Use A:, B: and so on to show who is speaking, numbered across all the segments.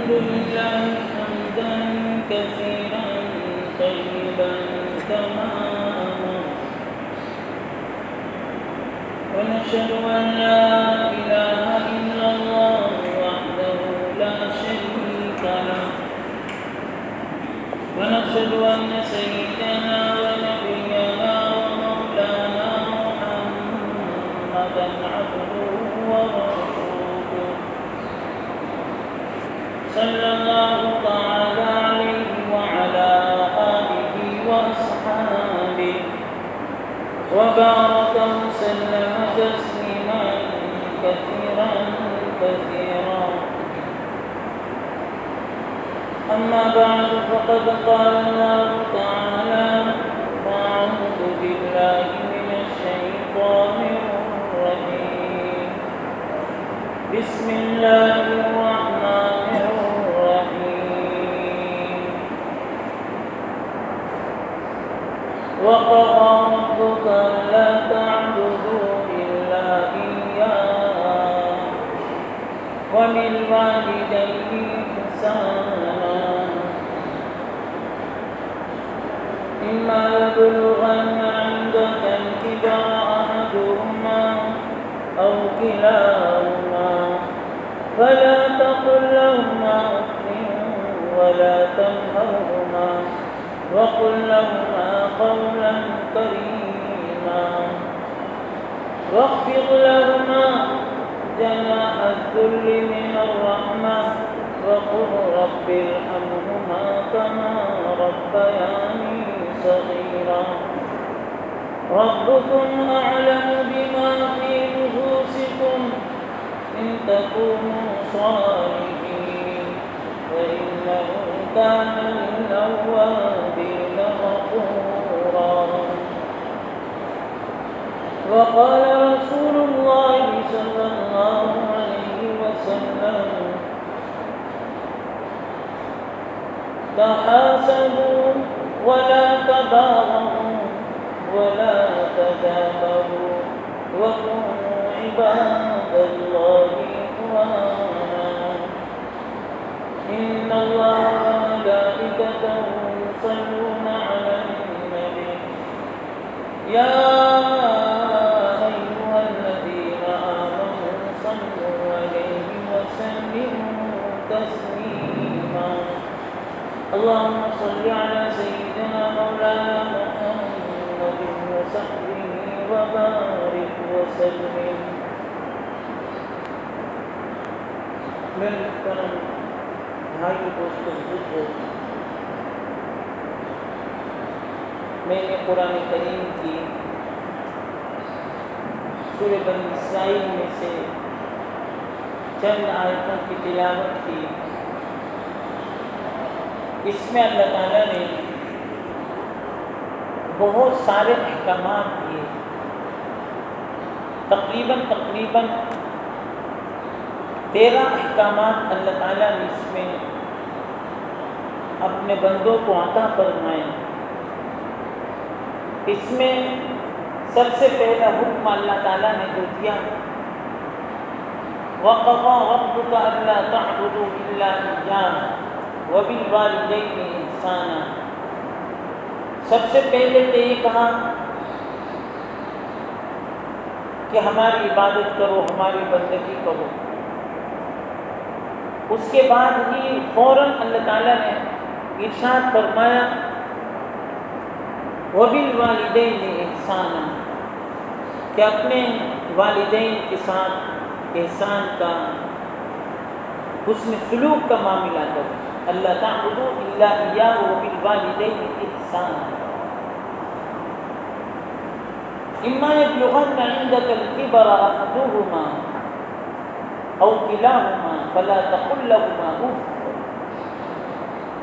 A: الحمد لله حمدا كثيرا طيبا كما أمر ونشهد أن لا إله إلا الله وحده لا شريك له ونشهد أن سيدنا ونبينا ومولانا محمدا عبده ورسوله صلى الله تعالى عليه وعلى آله وأصحابه وبارك وسلم تسليما كثيرا كثيرا. أما بعد فقد قال الله تعالى: أعوذ بالله من الشيطان الرجيم. بسم الله الرحمن الرحيم. وقضى ربك ألا تعبدوا إلا إياه وبالوالدين إحسانا إما يبلغن عندك الكبر أحدهما أو كلاهما فلا تقل لهما أف ولا تنهرهما وقل لهما قولا كريما واخفض لهما جناح الذل من الرحمة وقل رب ارحمهما كما ربياني صغيرا. ربكم أعلم بما في نفوسكم إن تكونوا صالحين فإنه كان للأوابين غفورا. وقال رسول الله صلى الله عليه وسلم: تحاسبوا ولا تباغضوا ولا تدابروا وكونوا عباد الله إخوانا إن الله وملائكته يصلون على النبي يا أيها الذين آمنوا صلوا عليه وسلموا تسليما. اللهم صل على سيدنا مولانا محمد وصحبه وبارك وسلم. میرے محترم بھائی دوستوں بزرگوں، میں نے قرآن کریم کی سورہ بنی اسرائیل میں سے چند آیتوں کی تلاوت کی. اس میں اللہ تعالیٰ نے بہت سارے احکامات دیے. تقریباً 13 احکامات اللہ تعالیٰ نے اس میں اپنے بندوں کو عطا فرمائے. اس میں سب سے پہلا حکم اللہ تعالیٰ نے جو دیا: وَقَضَى رَبُّكَ أَلَّا تَعْبُدُوا إِلَّا إِيَّاهُ وَبِالْوَالِدَيْنِ إِحْسَانًا. سب سے پہلے تو یہ کہا کہ ہماری عبادت کرو، ہماری بندگی کرو. اس کے بعد ہی فوراً اللہ تعالیٰ نے ارشاد فرمایا: وَبِالْوَالِدَيْنِ إِحْسَانًا، کہ اپنے والدین کے ساتھ احسان کا، حسن سلوک کا معاملہ کرو. اللہ تعبدوا الا اياه وبالوالدين احسانا اما يبلغن عندك الكبر احدهما او كلاهما فلا تقل لهما اف.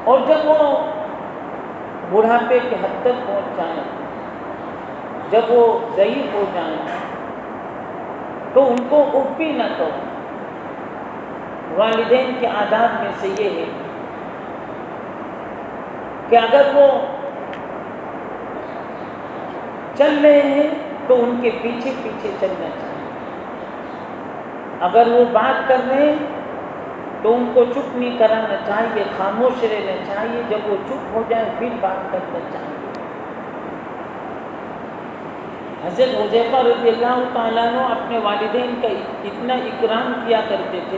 A: اور جب وہ بڑھاپے کے حد تک پہنچ جائیں، جب وہ ضعیف ہو جائیں، تو ان کو اف بھی نہ کرو. والدین کے آداب میں سے یہ ہے کہ اگر وہ چل رہے ہیں تو ان کے پیچھے پیچھے چلنا چاہیے. اگر وہ بات کر رہے ہیں تو ان کو چپ نہیں کرانا چاہیے، خاموش رہنا چاہیے، جب وہ چپ ہو جائے پھر بات کرنا چاہیے۔ حضرت حذیفہ رضی اللہ تعالیٰ عنہ اپنے والدین کا اتنا اکرام کیا کرتے تھے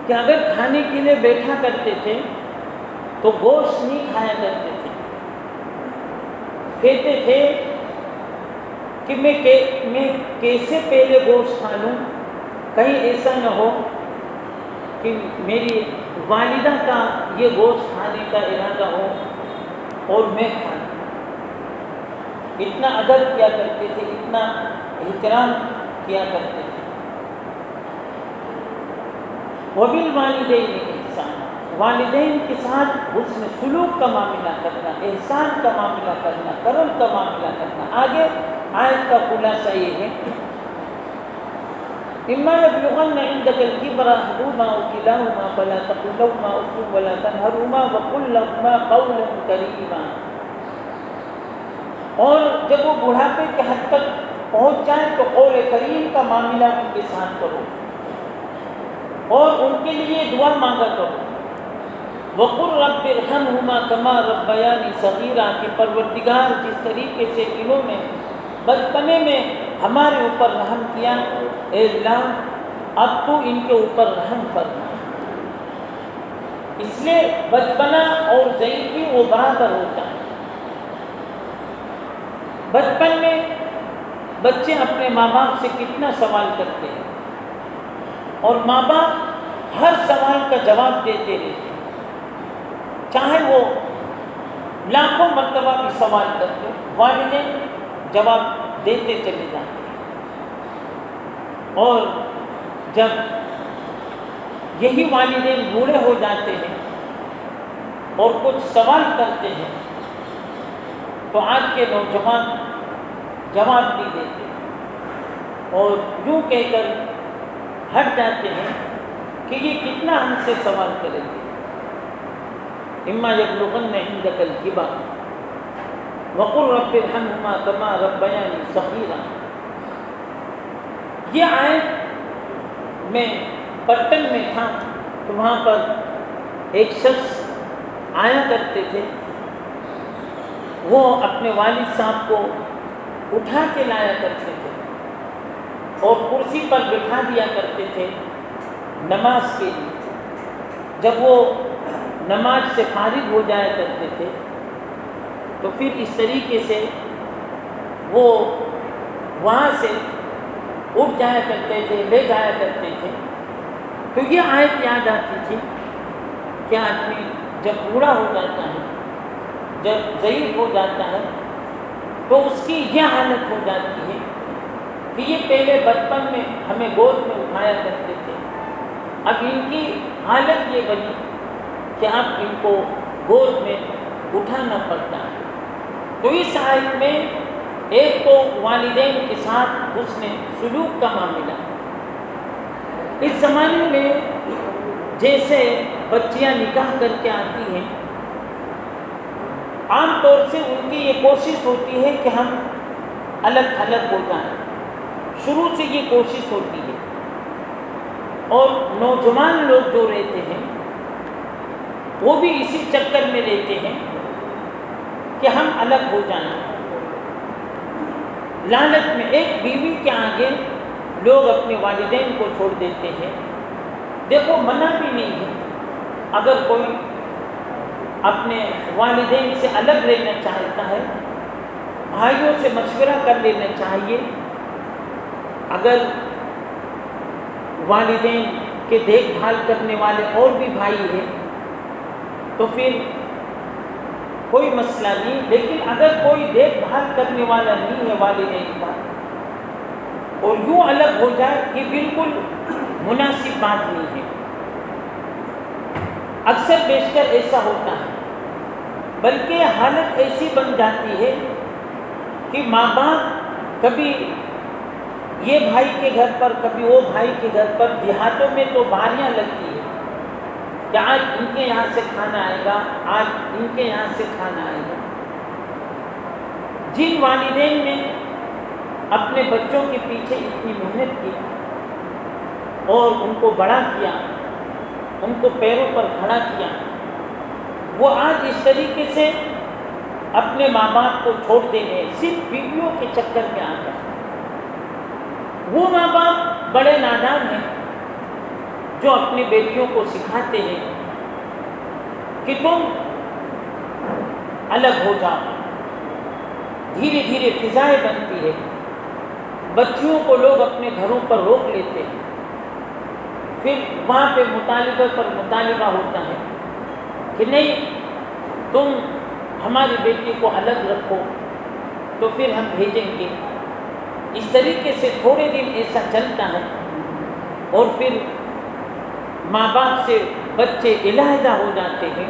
A: کہ اگر کھانے کے لیے بیٹھا کرتے تھے تو گوشت نہیں کھایا کرتے تھے، کہتے تھے کہ میں کیسے پہلے گوشت کھا لوں، کہیں ایسا نہ ہو کہ میری والدہ کا یہ گوشت کھانے کا ارادہ ہو اور میں کھا لوں۔ اتنا ادب کیا کرتے تھے، اتنا احترام کیا کرتے تھے۔ وبالوالدین احسانا، والدین کے ساتھ حسن سلوک کا معاملہ کرنا، احسان کا معاملہ کرنا، کرم کا معاملہ کرنا۔ آگے آیت کا خلاصہ یہ ہے، اما یبلغن عندک الکبر احدہما او کلاہما فلا تقل لہما اف ولا تنہرہما وقل لہما قولا کریما۔ اور جب وہ بڑھاپے کے حد تک پہنچ جائیں تو قول کریم کا معاملہ ان کے ساتھ کرو اور ان کے لیے دعا مانگا کرو۔ وقل رب ارحمہما کما ربیانی صغیرا، کہ پروردگار جس طریقے سے انہوں نے بچپنے میں ہمارے اوپر رحم کیا، اے اللہ اب تو ان کے اوپر رحم فرما۔ اس لیے بچپنا اور ضعیفی وہ برابر ہوتا ہے۔ بچپن میں بچے اپنے ماں باپ سے کتنا سوال کرتے ہیں اور ماں باپ ہر سوال کا جواب دیتے رہتے ہیں، چاہے وہ لاکھوں مرتبہ بھی سوال کرتے، والدین جواب دیتے چلے جاتے ہیں۔ اور جب یہی والدین بوڑھے ہو جاتے ہیں اور کچھ سوال کرتے ہیں تو آج کے نوجوان جواب نہیں دیتے اور یوں کہہ کر ہٹ جاتے ہیں کہ یہ کتنا ہم سے سوال کریں گے۔ اما یبلغن عندک الکبر وقل رب ارحمہما کما ربیانی صغیرا۔ یہ آیت میں پٹن میں تھا تو وہاں پر ایک شخص آیا کرتے تھے، وہ اپنے والد صاحب کو اٹھا کے لایا کرتے تھے اور کرسی پر بٹھا دیا کرتے تھے نماز کے لیے۔ جب وہ نماز سے فارغ ہو جایا کرتے تھے تو پھر اس طریقے سے وہ وہاں سے اٹھ جایا کرتے تھے، لے جایا کرتے تھے۔ تو یہ آیت یاد آتی تھی کہ آدمی جب بوڑھا ہو جاتا ہے، جب ضعیف ہو جاتا ہے تو اس کی یہ حالت ہو جاتی ہے کہ یہ پہلے بچپن میں ہمیں گود میں اٹھایا کرتے تھے، اب ان کی حالت یہ بنی کہ اب ان کو گود میں اٹھانا پڑتا ہے۔ تو اس آیت میں ایک تو والدین کے ساتھ حسن سلوک کا معاملہ۔ اس زمانے میں جیسے بچیاں نکاح کر کے آتی ہیں، عام طور سے ان کی یہ کوشش ہوتی ہے کہ ہم الگ تھلگ ہو جائیں، شروع سے یہ کوشش ہوتی ہے۔ اور نوجوان لوگ جو رہتے ہیں وہ بھی اسی چکر میں رہتے ہیں کہ ہم الگ ہو جائیں۔ لالچ میں ایک بیوی کے آگے لوگ اپنے والدین کو چھوڑ دیتے ہیں۔ دیکھو منع بھی نہیں ہے، اگر کوئی اپنے والدین سے الگ رہنا چاہتا ہے، بھائیوں سے مشورہ کر لینا چاہیے۔ اگر والدین کے دیکھ بھال کرنے والے اور بھی بھائی ہیں تو پھر کوئی مسئلہ نہیں، لیکن اگر کوئی دیکھ بھال کرنے والا نہیں ہے والدین کا اور یوں الگ ہو جائے، یہ بالکل مناسب بات نہیں ہے۔ اکثر بیشتر ایسا ہوتا ہے، بلکہ حالت ایسی بن جاتی ہے کہ ماں باپ کبھی یہ بھائی کے گھر پر، کبھی وہ بھائی کے گھر پر، دیہاتوں میں تو باریاں لگتی ہیں کہ آج ان کے یہاں سے کھانا آئے گا، آج ان کے یہاں سے کھانا آئے گا۔ جن والدین نے اپنے بچوں کے پیچھے اتنی محنت کی، اور ان کو بڑا کیا، ان کو پیروں پر کھڑا کیا، وہ آج اس طریقے سے اپنے ماں باپ کو چھوڑ دیں گے صرف بیویوں کے چکر میں آ کر۔ وہ ماں باپ بڑے نادان ہیں جو اپنی بیٹیوں کو سکھاتے ہیں کہ تم الگ ہو جاؤ، دھیرے دھیرے فضائیں بنتی ہے، بچیوں کو لوگ اپنے گھروں پر روک لیتے ہیں، پھر وہاں پہ مطالبہ پر مطالبہ ہوتا ہے کہ نہیں تم ہماری بیٹی کو الگ رکھو تو پھر ہم بھیجیں گے۔ اس طریقے سے تھوڑے دن ایسا چلتا ہے اور پھر ماں باپ سے بچے علیحدہ ہو جاتے ہیں،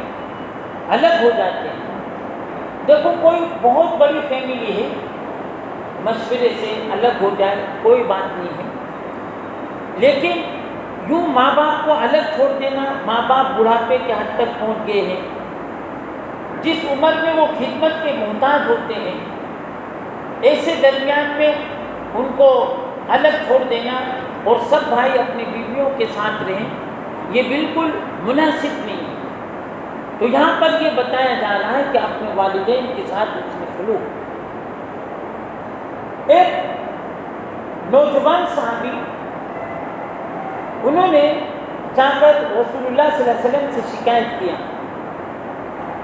A: الگ ہو جاتے ہیں۔ دیکھو کوئی بہت بڑی فیملی ہے، مشورے سے الگ ہو جائے کوئی بات نہیں ہے، لیکن یوں ماں باپ کو الگ چھوڑ دینا، ماں باپ بڑھاپے کے حد تک پہنچ گئے ہیں، جس عمر میں وہ خدمت کے محتاج ہوتے ہیں، ایسے درمیان میں ان کو الگ چھوڑ دینا اور سب بھائی اپنی بیویوں کے ساتھ رہیں، یہ بالکل مناسب نہیں ہے۔ تو یہاں پر یہ بتایا جا رہا ہے کہ اپنے والدین کے ساتھ اس میں سلوک۔ ایک نوجوان صحابی انہوں نے جا کر رسول اللہ صلی اللہ علیہ وسلم سے شکایت کیا،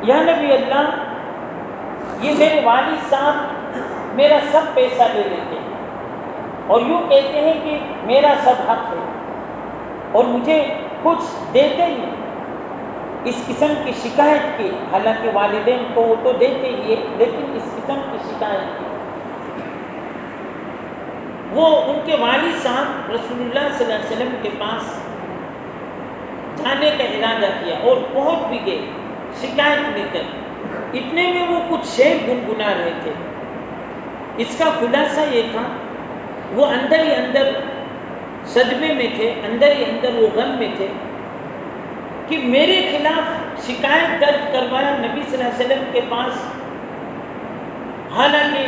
A: یا نبی اللہ، یہ میرے والد صاحب میرا سب پیسہ لے لیتے ہیں اور یوں کہتے ہیں کہ میرا سب حق ہے اور مجھے کچھ دیتے نہیں۔ اس قسم کی شکایت کی، حالانکہ والدین کو وہ تو دیتے ہی ہے، لیکن اس قسم کی شکایت کی۔ وہ ان کے والد صاحب رسول اللہ صلی اللہ علیہ وسلم کے پاس جانے کا ارادہ کیا اور پہنچ بھی گئے شکایت لے کر۔ اتنے میں وہ کچھ شعر گنگنا رہے تھے۔ اس کا خلاصہ یہ تھا، وہ اندر ہی اندر صدمے میں تھے، اندر ہی اندر وہ غم میں تھے کہ میرے خلاف شکایت درج کروایا نبی صلی اللہ علیہ وسلم کے پاس، حالانکہ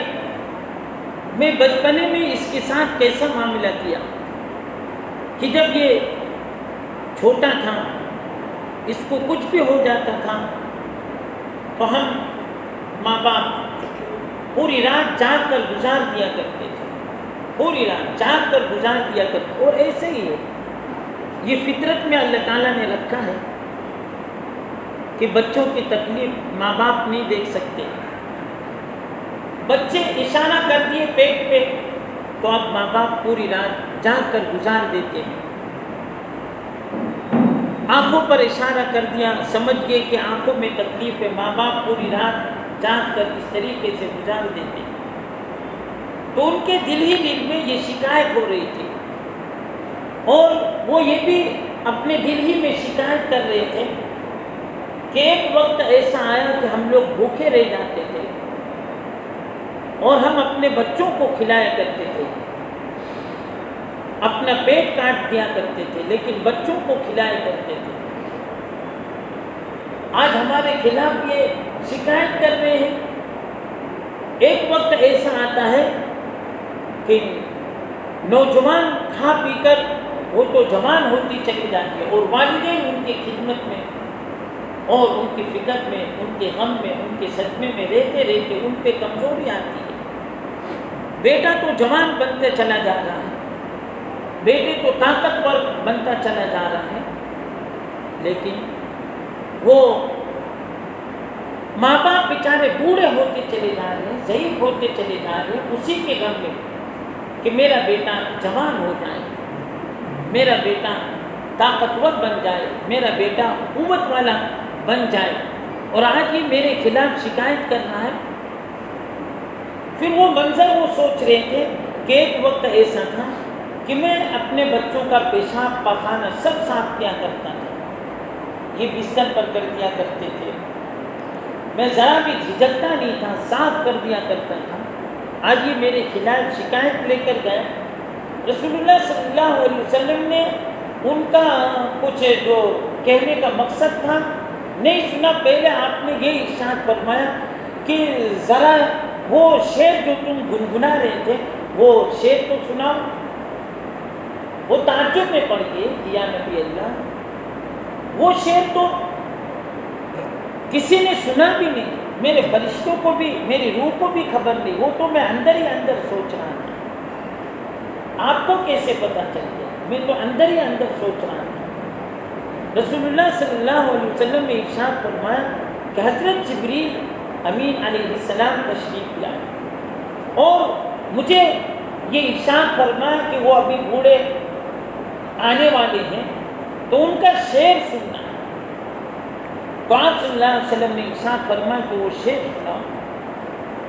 A: میں بچپنے میں اس کے ساتھ کیسا معاملہ کیا کہ جب یہ چھوٹا تھا، اس کو کچھ بھی ہو جاتا تھا تو ہم ماں باپ پوری رات جاگ کر گزار دیا کرتے تھے، پوری رات جاگ کر گزار دیا کرتے۔ اور ایسے ہی ہے، یہ فطرت میں اللہ تعالیٰ نے رکھا ہے کہ بچوں کی تکلیف ماں باپ نہیں دیکھ سکتے۔ بچے اشارہ کر دیے پیٹ پہ تو اب ماں باپ پوری رات جاگ کر گزار دیتے ہیں۔ آنکھوں پر اشارہ کر دیا، سمجھ گئے کہ آنکھوں میں تکلیف ہے، ماں باپ پوری رات جاگ کر اس طریقے سے گزار دیتے ہیں۔ تو ان کے دل ہی دل میں یہ شکایت ہو رہی تھی، اور وہ یہ بھی اپنے دل ہی میں شکایت کر رہے تھے کہ ایک وقت ایسا آیا کہ ہم لوگ بھوکے رہ جاتے تھے اور ہم اپنے بچوں کو کھلایا کرتے تھے، اپنا پیٹ کاٹ دیا کرتے تھے لیکن بچوں کو کھلایا کرتے تھے۔ آج ہمارے خلاف یہ شکایت کر رہے ہیں۔ ایک وقت ایسا آتا ہے کہ نوجوان کھا پی کر وہ تو جوان ہوتی چلی جاتی ہے، اور والدین ان کی خدمت میں اور ان کی فکر میں، ان کے غم میں، ان کے صدمے میں رہتے رہتے ان پہ کمزوری آتی ہے۔ بیٹا تو جوان بنتے چلا جا رہا ہے، بیٹے تو طاقتور بنتا چلا جا رہا ہے، لیکن وہ ماں باپ بیچارے بوڑھے ہوتے چلے جا رہے ہیں، ضعیف ہوتے چلے جا رہے ہیں، اسی کے غم میں کہ میرا بیٹا جوان ہو جائے، میرا بیٹا طاقتور بن جائے، میرا بیٹا قوت والا بن جائے، اور آج یہ میرے خلاف شکایت کر رہا ہے۔ پھر وہ منظر وہ سوچ رہے تھے کہ ایک وقت ایسا تھا کہ میں اپنے بچوں کا پیشاب پاخانہ سب صاف کیا کرتا تھا، یہ بستر پر کر دیا کرتے تھے، میں ذرا بھی جھجکتا نہیں تھا، صاف کر دیا کرتا تھا۔ آج یہ میرے خلاف شکایت لے کر گئے۔ رسول اللہ صلی اللہ علیہ وسلم نے ان کا کچھ جو کہنے کا مقصد تھا نہیں سنا، پہلے آپ نے یہ ارشاد فرمایا کہ ذرا وہ شعر جو تم گنگنا رہے تھے وہ شعر تو سناؤ۔ وہ تعجب میں پڑ گئے کہ یا نبی اللہ، وہ شعر تو کسی نے سنا بھی نہیں، میرے فرشتوں کو بھی، میری روح کو بھی خبر نہیں، وہ تو میں اندر ہی اندر سوچ رہا تھا، آپ کو کیسے پتہ چل گیا؟ میں تو اندر ہی اندر سوچ رہا تھا۔ رسول اللہ صلی اللہ علیہ وسلم نے ارشاد فرمایا کہ حضرت جبریل امین علیہ السلام تشریف لائے اور مجھے یہ ارشاد فرمایا کہ وہ ابھی بوڑھے آنے والے ہیں تو ان کا شعر سننا ہے۔ تو آپ صلی اللہ علیہ وسلم نے ارشاد فرمایا کہ وہ شعر سنا،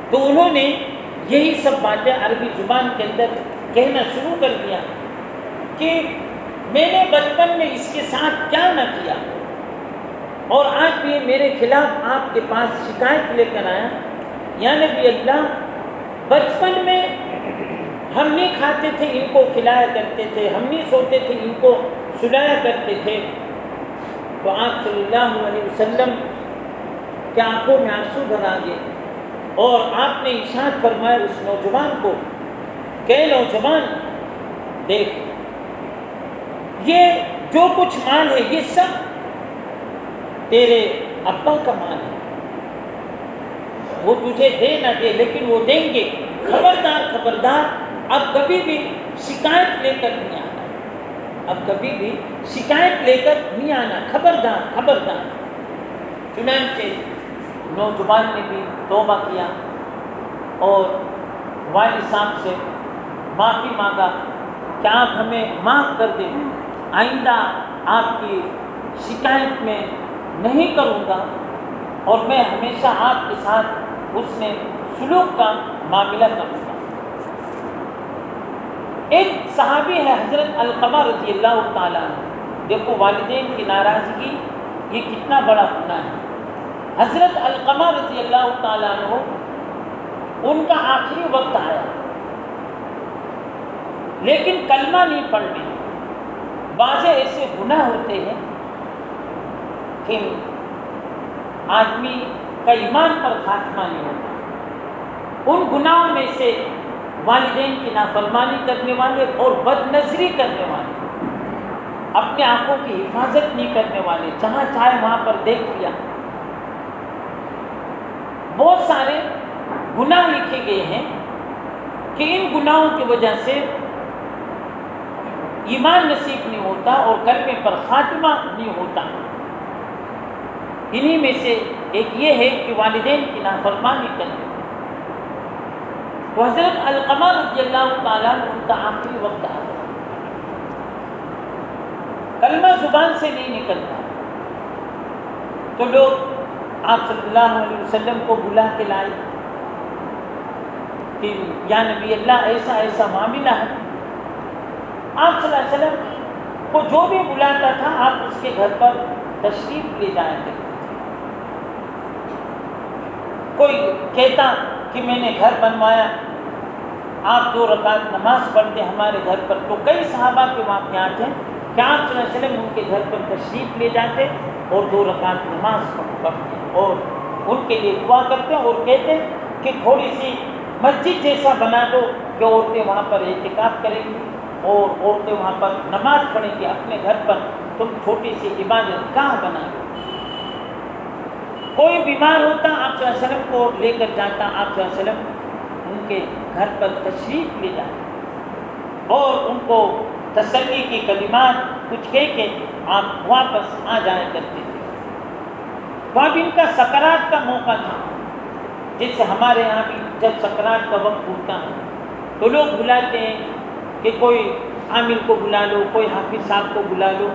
A: تو انہوں نے یہی سب باتیں عربی زبان کے اندر کہنا شروع کر دیا کہ میں نے بچپن میں اس کے ساتھ کیا نہ کیا، اور آج بھی میرے خلاف آپ کے پاس شکایت لے کر آیا، یا نبی اللہ بچپن میں ہم نہیں کھاتے تھے ان کو کھلایا کرتے تھے، ہم نہیں سوتے تھے ان کو سلایا کرتے تھے۔ تو آپ صلی اللہ علیہ وسلم کے آنکھوں میں آنسو بھر آ گئے اور آپ نے ارشاد فرمایا اس نوجوان کو کہ نوجوان دیکھ، یہ جو کچھ مال ہے یہ سب تیرے ابا کا مال ہے، وہ تجھے دے نہ دے لیکن وہ دیں گے، خبردار خبردار اب کبھی بھی شکایت لے کر نہیں آنا، اب کبھی بھی شکایت لے کر نہیں آنا، خبردار خبردار۔ چنانچہ نوجوان نے بھی توبہ کیا اور والد صاحب سے معافی مانگا کہ آپ ہمیں معاف کر دیں، آئندہ آپ کی شکایت میں نہیں کروں گا اور میں ہمیشہ آپ کے ساتھ اس میں سلوک کا معاملہ کروں گا۔ ایک صحابی ہے حضرت علقمہ رضی اللہ تعالیٰ عنہ، دیکھو والدین کی ناراضگی یہ کتنا بڑا گناہ ہے۔ حضرت علقمہ رضی اللہ تعالیٰ عنہ ان کا آخری وقت آیا لیکن کلمہ نہیں پڑھنے، بعض ایسے گناہ ہوتے ہیں کہ آدمی کا ایمان پر خاتمہ نہیں ہوتا، ان گناہوں میں سے والدین کی نافرمانی کرنے والے اور بد نظری کرنے والے، اپنے آنکھوں کی حفاظت نہیں کرنے والے، جہاں چاہے وہاں پر دیکھ لیا، بہت سارے گناہ لکھے گئے ہیں کہ ان گناہوں کی وجہ سے ایمان نصیب نہیں ہوتا اور کلمے پر خاتمہ نہیں ہوتا۔ انہی میں سے ایک یہ ہے کہ والدین کی نافرمانی کرنا۔ تو حضرت علقمہ رضی اللہ تعالیٰ ان کا آخری وقت آ گیا، کلمہ زبان سے نہیں نکلتا، تو لوگ آپ صلی اللہ علیہ وسلم کو بلا کے لائے کہ یا نبی اللہ ایسا ایسا معاملہ ہے۔ آپ صلی اللہ علیہ وسلم کو جو بھی بلاتا تھا آپ اس کے گھر پر تشریف لے جایا کرتے تھے۔ کوئی کہتا کہ میں نے گھر بنوایا، آپ 2 رکعت نماز پڑھتے ہمارے گھر پر، تو کئی صحابہ کے واقعات ہیں کہ آپ صلی اللہ علیہ وسلم ان کے گھر پر تشریف لے جاتے اور 2 رکعت نماز پڑھتے اور ان کے لیے دعا کرتے اور کہتے کہ تھوڑی سی مسجد جیسا بنا دو کہ عورتیں وہاں پر اعتکاف کریں گی اور عورتیں وہاں پر نماز پڑھیں گی، اپنے گھر پر تم چھوٹی سی عبادت گاہ بنا دو۔ کوئی بیمار ہوتا آپ صلی اللہ علیہ وسلم کو لے کر جاتا، آپ صلی اللہ علیہ وسلم ان کے گھر پر تشریف لے جاتے اور ان کو تسلی کی کلمات کچھ کہہ کے آپ واپس آ جایا کرتے تھے۔ تو اب ان کا سکرات کا موقع تھا، جیسے ہمارے یہاں بھی جب سکرات کا وقت ہوتا ہے تو لوگ بلاتے ہیں کہ کوئی عامل کو بلا لو، کوئی حافظ صاحب کو بلا لو۔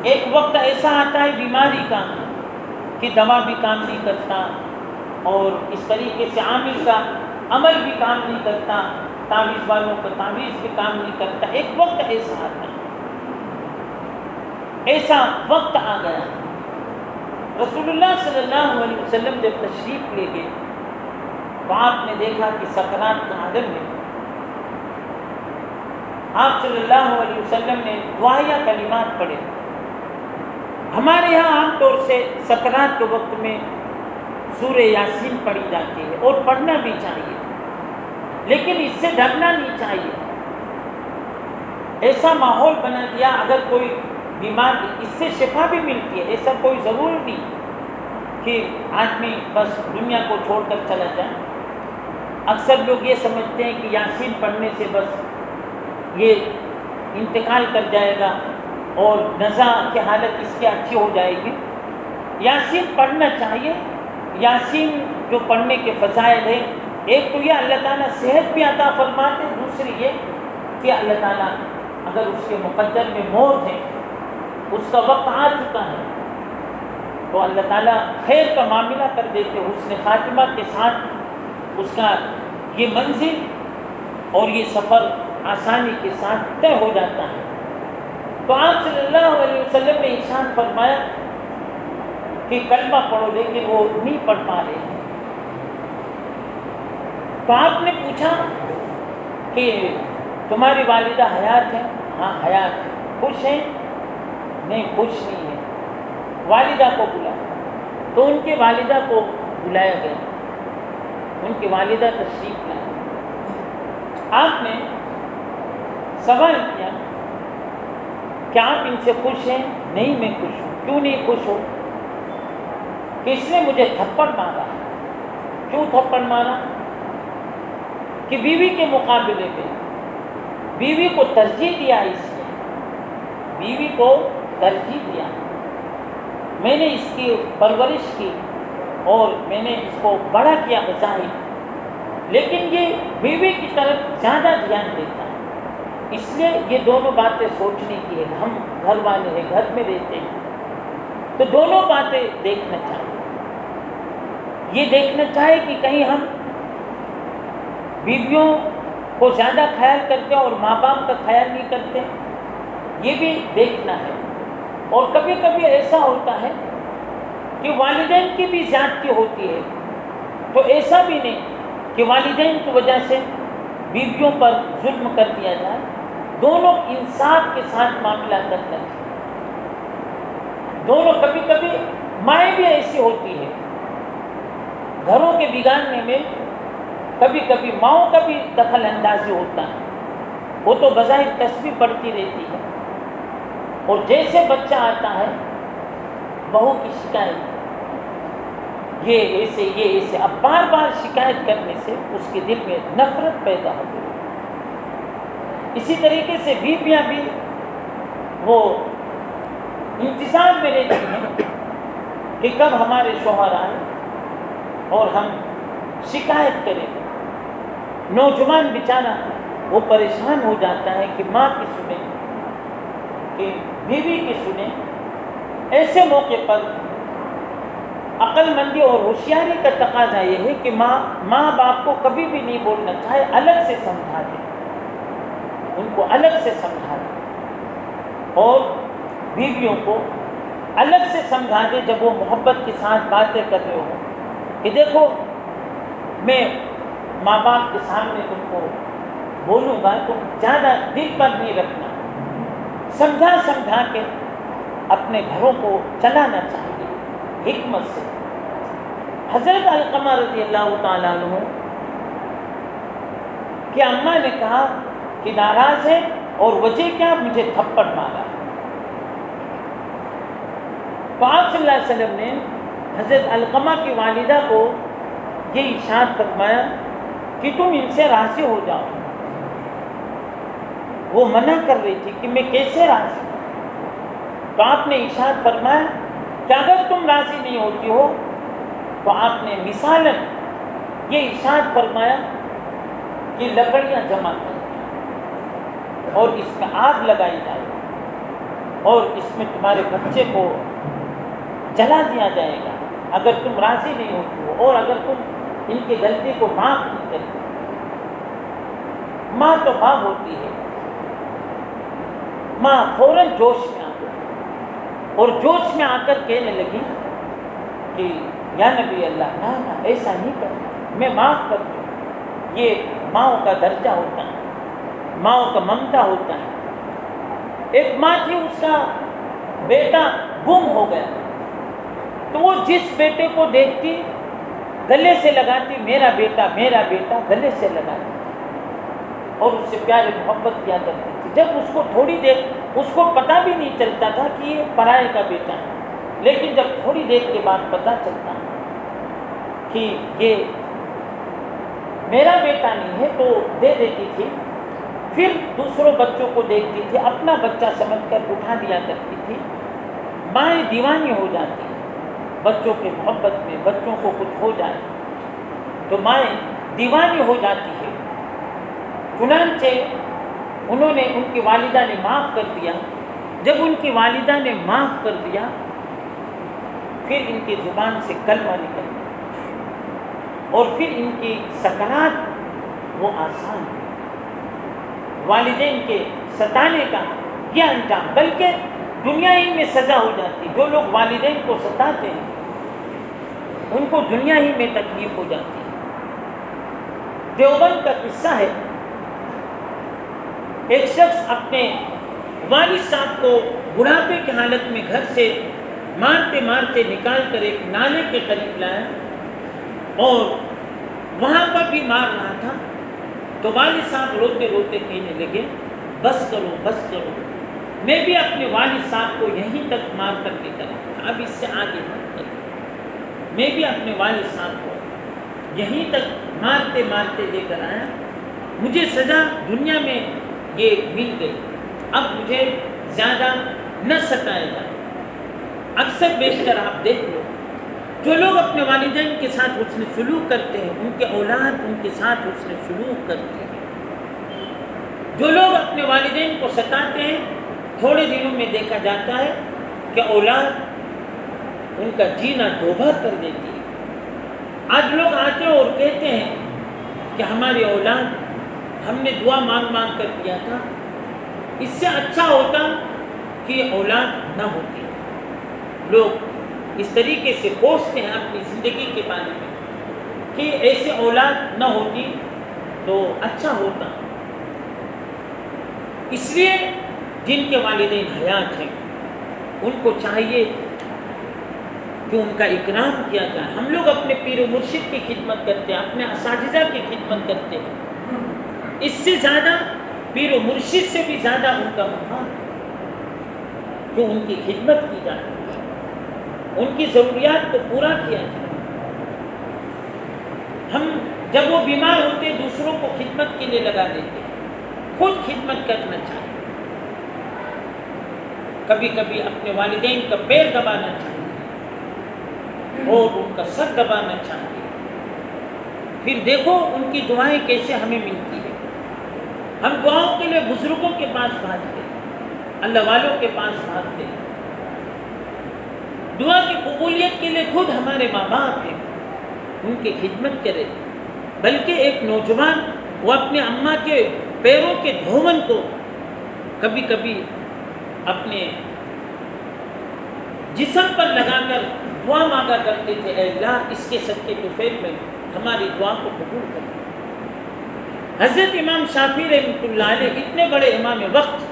A: ایک وقت ایسا آتا ہے بیماری کا کہ دوا بھی کام نہیں کرتا اور اس طریقے سے عامل کا عمل بھی کام نہیں کرتا، تعویذ والوں کا تعویذ بھی کام نہیں کرتا۔ ایک وقت ایسا آتا ہے، ایسا وقت آ گیا۔ رسول اللہ صلی اللہ علیہ وسلم جب تشریف لے گئے تو آپ نے دیکھا کہ سکرات کا عالم میں آپ صلی اللہ علیہ وسلم نے دعائیہ کلمات پڑھے۔ ہمارے یہاں عام طور سے سکرات کے وقت میں سورہ یاسین پڑھی جاتی ہے اور پڑھنا بھی چاہیے، لیکن اس سے ڈرنا نہیں چاہیے۔ ایسا ماحول بنا دیا، اگر کوئی بیمار اس سے شفا بھی ملتی ہے، ایسا کوئی ضرور نہیں کہ آدمی بس دنیا کو چھوڑ کر چلا جائے۔ اکثر لوگ یہ سمجھتے ہیں کہ یاسین پڑھنے سے بس یہ انتقال کر جائے گا اور نزا کی حالت اس کی اچھی ہو جائے گی۔ یاسین پڑھنا چاہیے۔ یاسین جو پڑھنے کے فضائل ہیں، ایک تو یہ اللہ تعالیٰ صحت بھی عطا فرماتے، دوسری یہ کہ اللہ تعالیٰ اگر اس کے مقدر میں موت ہے، اس کا وقت آ چکا ہے، تو اللہ تعالیٰ خیر کا معاملہ کر دیتے، حسن خاتمہ کے ساتھ اس کا یہ منزل اور یہ سفر آسانی کے ساتھ طے ہو جاتا ہے۔ تو آپ صلی اللہ علیہ وسلم نے ارشاد فرمایا کہ کلمہ پڑھو، لیکن وہ نہیں پڑھ پا رہے ہیں۔ تو آپ نے پوچھا کہ تمہاری والدہ حیات ہے؟ ہاں حیات ہے۔ خوش ہیں؟ نہیں، خوش نہیں ہے۔ والدہ کو بلا، تو ان کے والدہ کو بلایا گیا، ان کی والدہ تشریف لائے۔ آپ نے سوال کیا کہ آپ ان سے خوش ہیں؟ نہیں، میں خوش ہوں۔ کیوں نہیں خوش ہو؟ کہ اس نے مجھے تھپڑ مارا۔ کیوں تھپڑ مارا؟ کہ بیوی کے مقابلے میں بیوی کو ترجیح دیا، اس نے بیوی کو ترجیح دیا، میں نے اس کی پرورش کی اور میں نے اس کو بڑا کیا بظاہر، لیکن یہ بیوی کی طرف زیادہ دھیان دیتا ہے۔ اس لیے یہ دونوں باتیں سوچنے کی ہے۔ ہم گھر والے ہیں، گھر میں رہتے ہیں، تو دونوں باتیں دیکھنا چاہیے۔ یہ دیکھنا چاہیے کہ کہیں ہم بیویوں کو زیادہ خیال کرتے ہیں اور ماں باپ کا خیال نہیں کرتے، یہ بھی دیکھنا ہے۔ اور کبھی کبھی ایسا ہوتا ہے کہ والدین کی بھی زیادتی ہوتی ہے، تو ایسا بھی نہیں کہ والدین کی وجہ سے بیویوں پر ظلم کر دیا جائے۔ دونوں انصاف کے ساتھ معاملہ کرنا چاہیے۔ دونوں، کبھی کبھی مائیں بھی ایسی ہوتی ہے، گھروں کے بگاڑنے میں کبھی کبھی ماؤں کا بھی دخل اندازی ہوتا ہے۔ وہ تو بظاہر تسبیح پڑھتی رہتی ہے، اور جیسے بچہ آتا ہے بہو کی شکایت، یہ ایسے اب بار بار شکایت کرنے سے اس کے دل میں نفرت پیدا ہو گئی۔ اسی طریقے سے بیویاں بھی وہ انتظار میں رہتی ہیں کہ کب ہمارے شوہر آئے اور ہم شکایت کریں۔ نوجوان بیچارہ وہ پریشان ہو جاتا ہے کہ ماں کی سنیں، کہ بیوی کی سنیں۔ ایسے موقع پر عقل مندی اور ہوشیاری کا تقاضا یہ ہے کہ ماں باپ کو کبھی بھی نہیں بولنا چاہے، الگ سے سمجھا دے، ان کو الگ سے سمجھا دے، اور بیویوں کو الگ سے سمجھا دے جب وہ محبت کے ساتھ باتیں کر رہے ہوں کہ دیکھو میں ماں باپ کے سامنے تم کو بولوں گا، تم زیادہ دل پر نہیں رکھنا، سمجھا کے اپنے گھروں کو چلانا چاہیے حکمت سے۔ حضرت علقمہ رضی اللہ تعالیٰ عنہ کہ اماں نے کہا کہ ناراض ہے، اور وجہ کیا؟ مجھے تھپڑ مارا۔ تو آپ صلی اللہ علیہ وسلم نے حضرت علقمہ کی والدہ کو یہ ارشاد فرمایا کہ تم ان سے راضی ہو جاؤ۔ وہ منع کر رہی تھی کہ میں کیسے راضی ہوں؟ تو آپ نے ارشاد فرمایا کہ اگر تم راضی نہیں ہوتی ہو تو آپ نے مثالاً یہ ارشاد فرمایا کہ لکڑیاں جمع کر اور اس میں آگ لگائی جائے اور اس میں تمہارے بچے کو جلا دیا جائے گا اگر تم راضی نہیں ہوتی ہو، اور اگر تم ان کی غلطی کو معاف نہیں کرتی۔ ماں تو ماں ہوتی ہے، ماں فوراً جوش میں آ گئی اور جوش میں آ کر کہنے لگی کہ یا نبی اللہ، نہ ایسا نہیں کرتا، میں معاف کر دوں۔ یہ ماؤں کا درجہ ہوتا ہے، ماؤں کا ممتا ہوتا ہے۔ ایک ماں تھی، اس کا بیٹا گم ہو گیا، تو وہ جس بیٹے کو دیکھتی گلے سے لگاتی، میرا بیٹا میرا بیٹا، گلے سے لگاتی اور اس سے پیار محبت کیا کرتی تھی۔ جب اس کو تھوڑی دیر اس کو پتہ بھی نہیں چلتا تھا کہ یہ پرائے کا بیٹا ہے، لیکن جب تھوڑی دیر کے بعد پتہ چلتا کہ یہ میرا بیٹا نہیں ہے تو دے دیتی تھی، پھر دوسروں بچوں کو دیکھتی تھی، اپنا بچہ سمجھ کر اٹھا دیا کرتی تھی۔ مائیں دیوانی ہو جاتی ہیں بچوں کے محبت میں، بچوں کو کچھ ہو جائے تو مائیں دیوانی ہو جاتی ہے۔ چنانچہ انہوں نے ان کی والدہ نے معاف کر دیا۔ جب ان کی والدہ نے معاف کر دیا پھر ان کی زبان سے کلمہ نکل گیا اور پھر ان کی سکرات وہ آسان ہے۔ والدین کے ستانے کا یہ انجام، بلکہ دنیا ہی میں سزا ہو جاتی۔ جو لوگ والدین کو ستاتے ہیں ان کو دنیا ہی میں تکلیف ہو جاتی ہے۔ دیوبند کا قصہ ہے، ایک شخص اپنے والد صاحب کو بڑھاپے کی حالت میں گھر سے مارتے مارتے نکال کر ایک نالے کے قریب لایا اور وہاں پر بھی مار رہا تھا تو والد صاحب روتے روتے کہنے لگے بس کرو بس کرو، میں بھی اپنے والد صاحب کو یہیں تک مار کر لے کر آیا، اب اس سے آگے مت کرو۔ میں بھی اپنے والد صاحب کو یہیں تک مارتے مارتے لے کر آیا، مجھے سزا دنیا میں یہ مل گئی، اب مجھے زیادہ نہ ستائے گا۔ اکثر بیشتر آپ دیکھ لو جو لوگ اپنے والدین کے ساتھ حسن سلوک کرتے ہیں ان کے اولاد ان کے ساتھ حسن سلوک کرتے ہیں۔ جو لوگ اپنے والدین کو ستاتے ہیں تھوڑے دنوں میں دیکھا جاتا ہے کہ اولاد ان کا جینا دوبھر کر دیتی ہے۔ آج لوگ آتے اور کہتے ہیں کہ ہماری اولاد ہم نے دعا مانگ مانگ کر دیا تھا، اس سے اچھا ہوتا کہ یہ اولاد نہ ہوتی۔ لوگ اس طریقے سے کوستے ہیں اپنی زندگی کے بارے میں کہ ایسے اولاد نہ ہوتی تو اچھا ہوتا۔ اس لیے جن کے والدین حیات ہیں ان کو چاہیے کہ ان کا اکرام کیا جائے۔ ہم لوگ اپنے پیر و مرشد کی خدمت کرتے ہیں، اپنے اساتذہ کی خدمت کرتے ہیں، اس سے زیادہ پیر و مرشد سے بھی زیادہ ان کا مقام کہ ان کی خدمت کی جائے، ان کی ضروریات کو پورا کیا جائے۔ ہم جب وہ بیمار ہوتے دوسروں کو خدمت کے لیے لگا دیتے، خود خدمت کرنا چاہیے۔ کبھی کبھی اپنے والدین کا پیر دبانا چاہیے اور ان کا سر دبانا چاہیے، پھر دیکھو ان کی دعائیں کیسے ہمیں ملتی ہیں۔ ہم دعاؤں کے لیے بزرگوں کے پاس بھاگتے ہیں، اللہ والوں کے پاس بھاگتے ہیں۔ دعا کی قبولیت کے لیے خود ہمارے ماں باپ ہیں، ان کی خدمت کرے۔ بلکہ ایک نوجوان وہ اپنے اماں کے پیروں کے دھون کو کبھی کبھی اپنے جسم پر لگا کر دعا مانگا کرتے تھے، اے اللہ اس کے صدقے طفیل میں ہماری دعا کو قبول کر۔ حضرت امام شافعی رحمۃ اللہ علیہ اتنے بڑے امام وقت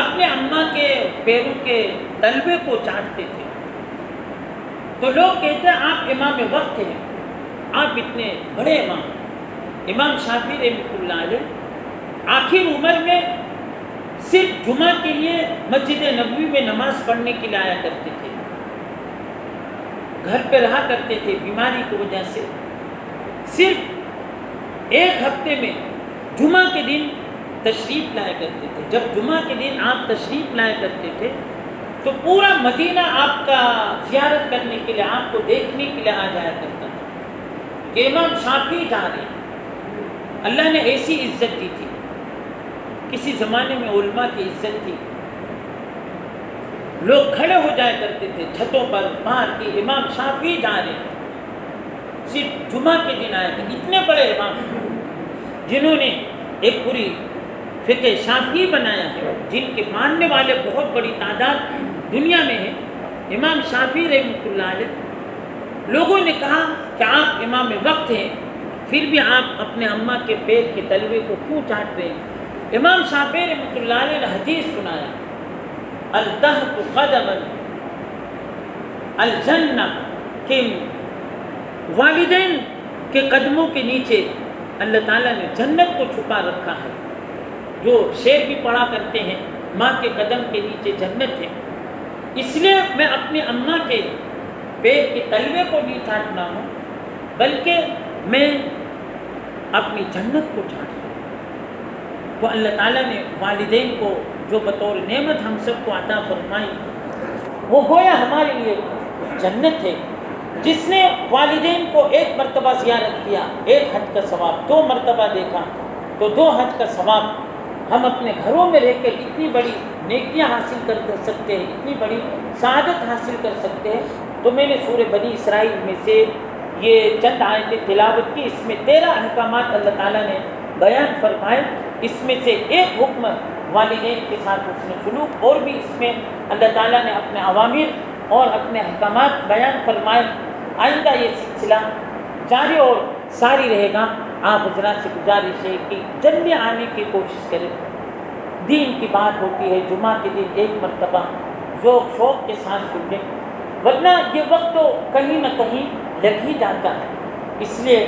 A: اپنے اماں کے پیروں کے تلوے کو چاٹتے تھے تو لوگ کہتے ہیں آپ امام وقت ہیں، آپ اتنے بڑے امام۔ امام شافعی رحمۃ اللہ علیہ آخر عمر میں صرف جمعہ کے لیے مسجد نبوی میں نماز پڑھنے کے لیے آیا کرتے تھے، گھر پہ رہا کرتے تھے بیماری کی وجہ سے۔ صرف ایک ہفتے میں جمعہ کے دن تشریف لایا کرتے تھے۔ جب جمعہ کے دن آپ تشریف لایا کرتے تھے تو پورا مدینہ آپ کا زیارت کرنے کے لیے، آپ کو دیکھنے کے لیے آ جایا کرتا تھا کہ امام شافعی جا رہے ہیں۔ اللہ نے ایسی عزت دی تھی، کسی زمانے میں علماء کی عزت تھی، لوگ کھڑے ہو جایا کرتے تھے چھتوں پر باہر کہ امام شافعی جا رہے ہیں۔ صرف جمعہ کے دن آئے تھے، اتنے بڑے امام جنہوں نے ایک پوری فقہ شافعی بنایا ہے، جن کے ماننے والے بہت بڑی تعداد دنیا میں ہے۔ امام شافعی رحمۃ اللہ علیہ، لوگوں نے کہا کہ آپ امام وقت ہیں پھر بھی آپ اپنے اماں کے پیر کے تلوے کو کیوں چاٹ رہے ہیں؟ امام شافعی رحمۃ اللہ علیہ نے حدیث سنایا، الدہر قدم الجنہ، کہ والدین کے قدموں کے نیچے اللہ تعالیٰ نے جنت کو چھپا رکھا ہے۔ جو شعر بھی پڑھا کرتے ہیں، ماں کے قدم کے نیچے جنت ہے، اس لیے میں اپنی اماں کے پیر کے تلوے کو نہیں چاٹنا ہوں، بلکہ میں اپنی جنت کو چاٹتا ہوں۔ وہ اللہ تعالیٰ نے والدین کو جو بطور نعمت ہم سب کو عطا فرمائی، وہ گویا ہمارے لیے جنت ہے۔ جس نے والدین کو ایک مرتبہ زیارت کیا، ایک حج کا ثواب، 2 مرتبہ دیکھا تو 2 حج کا ثواب ہم اپنے گھروں میں رہ کر اتنی بڑی نیکیاں حاصل کر سکتے ہیں، اتنی بڑی سعادت حاصل کر سکتے ہیں۔ تو میں نے سورہ بنی اسرائیل میں سے یہ چند آیتیں تلاوت کی، اس میں 13 احکامات اللہ تعالیٰ نے بیان فرمائے۔ اس میں سے ایک حکم والدین کے ساتھ حسن سلوک، اور بھی اس میں اللہ تعالیٰ نے اپنے اوامر اور اپنے احکامات بیان فرمائے۔ آئندہ یہ سلسلہ جاری اور ساری رہے گا۔ آپ حضرات سے گزارش ہے کہ جلدی آنے کی کوشش کریں۔ دین کی بات ہوتی ہے، جمعہ کے دن ایک مرتبہ ذوق شوق کے ساتھ سن لیں، ورنہ یہ وقت تو کہیں نہ کہیں لگ ہی جاتا ہے۔ اس لیے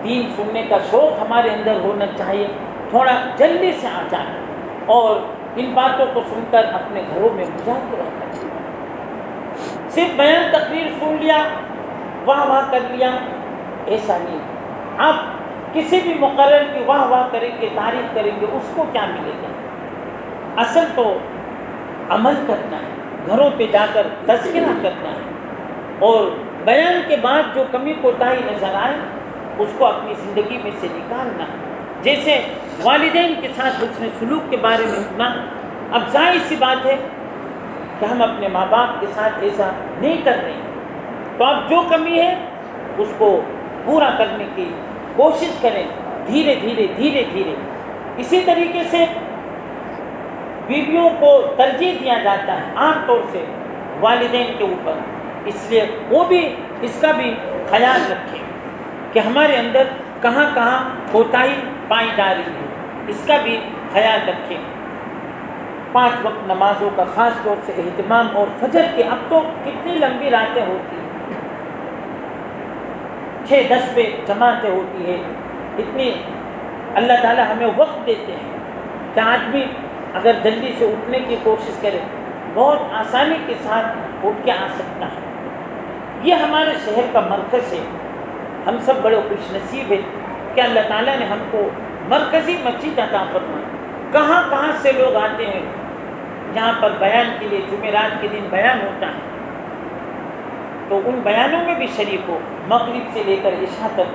A: دین سننے کا شوق ہمارے اندر ہونا چاہیے، تھوڑا جلدی سے آ جائیں اور ان باتوں کو سن کر اپنے گھروں میں مذاکرہ کریں۔ صرف بیان تقریر سن لیا، واہ واہ کر لیا، ایسا نہیں۔ آپ کسی بھی مقرر کی واہ واہ کریں گے، تعریف کریں گے، اس کو کیا ملے گا؟ اصل تو عمل کرنا ہے، گھروں پہ جا کر تذکرہ کرنا ہے، اور بیان کے بعد جو کمی کوتاہی نظر آئے اس کو اپنی زندگی میں سے نکالنا ہے۔ جیسے والدین کے ساتھ حسن سلوک کے بارے میں سنا، اب ظاہر سی بات ہے کہ ہم اپنے ماں باپ کے ساتھ ایسا نہیں کر رہے ہیں، تو اب جو کمی ہے اس کو پورا کرنے کی کوشش کریں، دھیرے دھیرے دھیرے دھیرے۔ اسی طریقے سے بیویوں کو ترجیح دیا جاتا ہے عام طور سے والدین کے اوپر، اس لیے وہ بھی اس کا بھی خیال رکھیں کہ ہمارے اندر کہاں کہاں کوتاہی پائی جا رہی ہے، اس کا بھی خیال رکھیں۔ 5 وقت نمازوں کا خاص طور سے اہتمام، اور فجر کے اب تو کتنی لمبی راتیں ہوتی ہیں، 6-10 پہ جماعتیں ہوتی ہے، اتنی اللہ تعالیٰ ہمیں وقت دیتے ہیں کہ آدمی اگر جلدی سے اٹھنے کی کوشش کرے بہت آسانی کے ساتھ اٹھ کے آ سکتا ہے۔ یہ ہمارے شہر کا مرکز ہے، ہم سب بڑے خوش نصیب ہیں کہ اللہ تعالیٰ نے ہم کو مرکزی مسجد عطا فرمائی۔ کہاں کہاں سے لوگ آتے ہیں یہاں پر بیان کے لیے، جمعرات کے دن بیان ہوتا ہے تو ان بیانوں میں بھی شریک ہو، مغرب سے لے کر عشاء تک